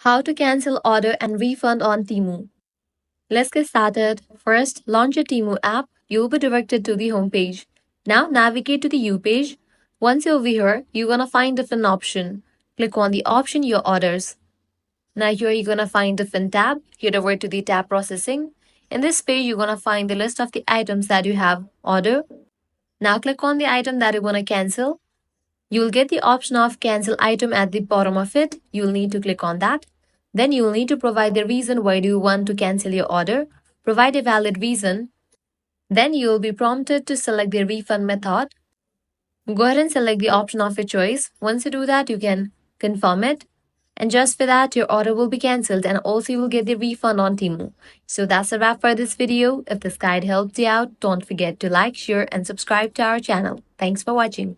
How to cancel order and refund on Temu. Let's get started. First, launch your Temu app. You will be directed to the home page. Now navigate to the U page. Once you're over here, you're gonna find different option. Click on the option Your Orders. Now here you're gonna find different tab. Head over to the tab processing. In this page, you're gonna find the list of the items that you have ordered. Now click on the item that you wanna cancel. You'll get the option of cancel item at the bottom of it. You'll need to click on that. Then you'll need to provide the reason why do you want to cancel your order. Provide a valid reason. Then you'll be prompted to select the refund method. Go ahead and select the option of your choice. Once you do that, you can confirm it. And just for that, your order will be cancelled and also you will get the refund on Temu. So that's a wrap for this video. If this guide helped you out, don't forget to like, share and subscribe to our channel. Thanks for watching.